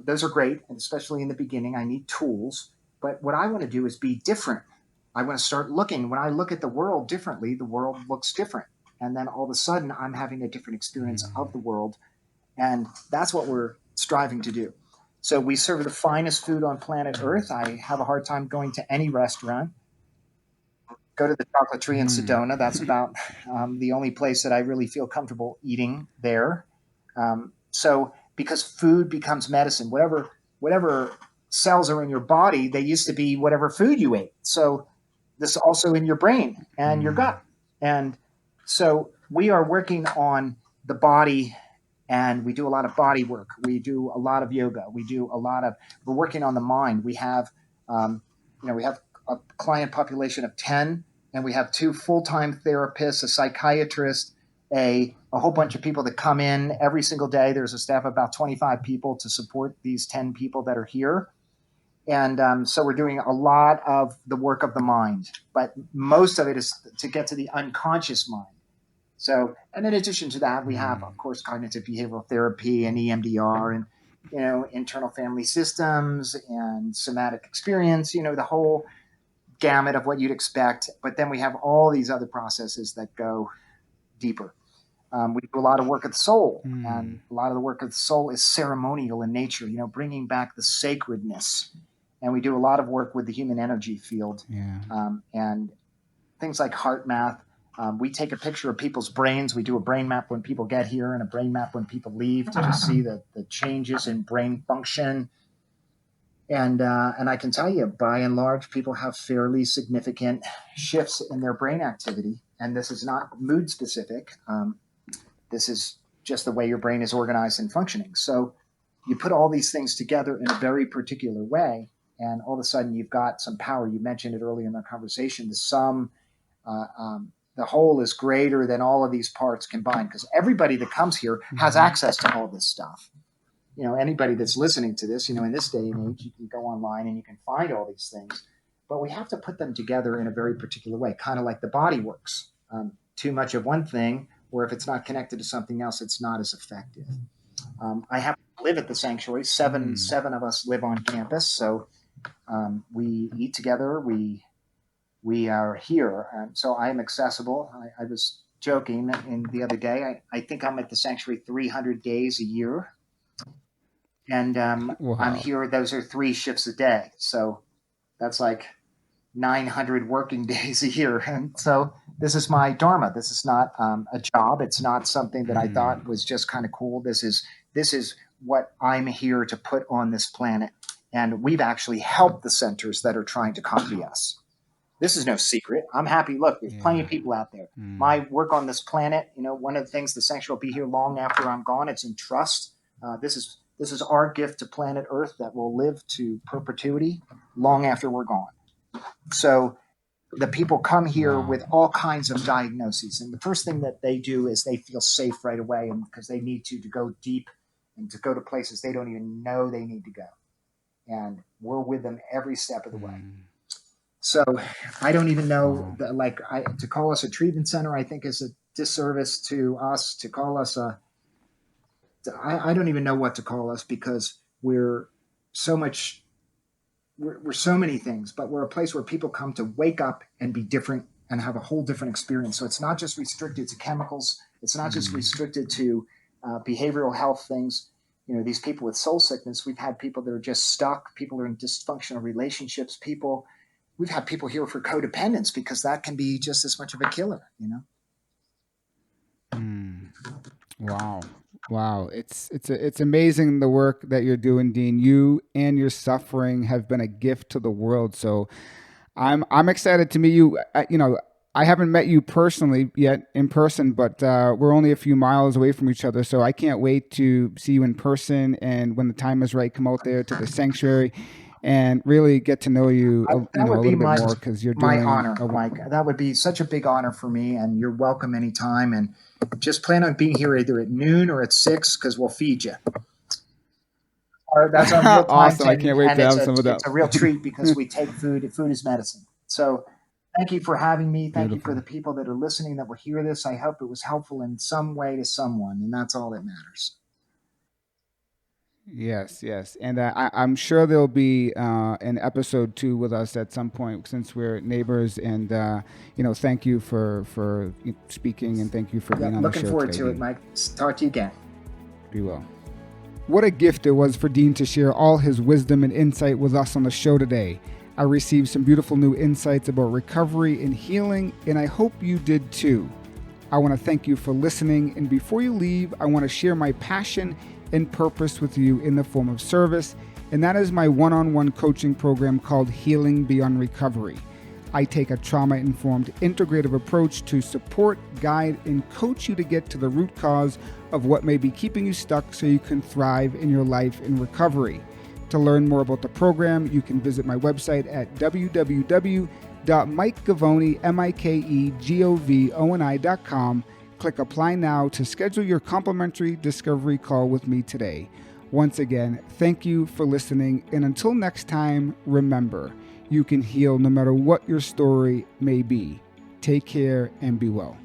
B: Those are great, and especially in the beginning, I need tools. But what I want to do is be different. I want to start looking. When I look at the world differently, the world looks different. And then all of a sudden, I'm having a different experience of the world. And that's what we're striving to do. So we serve the finest food on planet Earth. I have a hard time going to any restaurant. Go to the Chocolate Tree in Sedona. That's about the only place that I really feel comfortable eating there. So because food becomes medicine, whatever cells are in your body, they used to be whatever food you ate. So this is also in your brain and your gut. And so we are working on the body, and we do a lot of body work. We do a lot of yoga. We're working on the mind. We have, we have a client population of 10, and we have 2 full-time therapists, a psychiatrist, a whole bunch of people that come in every single day. There's a staff of about 25 people to support these 10 people that are here. And so we're doing a lot of the work of the mind, but most of it is to get to the unconscious mind. So, and in addition to that, we have, of course, cognitive behavioral therapy and EMDR and, internal family systems and somatic experience, the whole gamut of what you'd expect. But then we have all these other processes that go deeper. We do a lot of work of the soul, and a lot of the work of the soul is ceremonial in nature, bringing back the sacredness. And we do a lot of work with the human energy field, and things like heart math. We take a picture of people's brains. We do a brain map when people get here and a brain map when people leave to just see the changes in brain function. And I can tell you, by and large, people have fairly significant shifts in their brain activity. And this is not mood specific. This is just the way your brain is organized and functioning. So you put all these things together in a very particular way, and all of a sudden you've got some power. You mentioned it earlier in the conversation. The whole is greater than all of these parts combined, because everybody that comes here has access to all this stuff. Anybody that's listening to this, in this day and age, you can go online and you can find all these things. But we have to put them together in a very particular way, kind of like the body works. Too much of one thing, or if it's not connected to something else, it's not as effective. I happen to live at the sanctuary. Seven of us live on campus, so we eat together. We are here, so I am accessible. I was joking in the other day. I think I'm at the sanctuary 300 days a year. And I'm
A: Wow.
B: here. Those are 3 shifts a day. So that's like 900 working days a year. And so this is my dharma. This is not a job. It's not something that I thought was just kind of cool. This is what I'm here to put on this planet. And we've actually helped the centers that are trying to copy us. This is no secret. I'm happy. Look, there's plenty of people out there. My work on this planet, one of the things, the sanctuary will be here long after I'm gone. It's in trust. This is our gift to planet Earth that will live to perpetuity long after we're gone. So the people come here with all kinds of diagnoses. And the first thing that they do is they feel safe right away, and because they need to go deep and to go to places they don't even know they need to go. And we're with them every step of the way. So I don't even know, to call us a treatment center, I think is a disservice to us. To call us I don't even know what to call us, because we're so many things, but we're a place where people come to wake up and be different and have a whole different experience. So it's not just restricted to chemicals. It's not just restricted to behavioral health things. These people with soul sickness, we've had people that are just stuck. People are in dysfunctional relationships. We've had people here for codependence, because that can be just as much of a killer,
A: Wow. It's amazing the work that you're doing, Dean. You and your suffering have been a gift to the world. So I'm excited to meet you. I haven't met you personally yet in person, but we're only a few miles away from each other. So I can't wait to see you in person. And when the time is right, come out there to the sanctuary and really get to know you, a little bit more, because you're doing
B: my honor, Mike. That would be such a big honor for me, and you're welcome anytime. And just plan on being here either at noon or at 6, because we'll feed you. That's our meal time.
A: Awesome! I can't wait to have some of that.
B: It's a real treat, because we take food. Food is medicine. So thank you for having me. Thank you for the people that are listening that will hear this. I hope it was helpful in some way to someone, and that's all that matters.
A: Yes. And I'm sure there'll be an episode 2 with us at some point, since we're neighbors. And thank you for speaking, and thank you for being on the show today.
B: Looking forward to it, Mike. Talk to you again.
A: Be well. What a gift it was for Dean to share all his wisdom and insight with us on the show today. I received some beautiful new insights about recovery and healing, and I hope you did too. I want to thank you for listening, and before you leave, I want to share my passion and purpose with you in the form of service, and that is my one-on-one coaching program called Healing Beyond Recovery. I take a trauma-informed integrative approach to support, guide, and coach you to get to the root cause of what may be keeping you stuck, so you can thrive in your life in recovery. To learn more about the program, you can visit my website at www.mikegovoni.com. Click Apply Now to schedule your complimentary discovery call with me today. Once again, thank you for listening, and until next time, remember, you can heal no matter what your story may be. Take care and be well.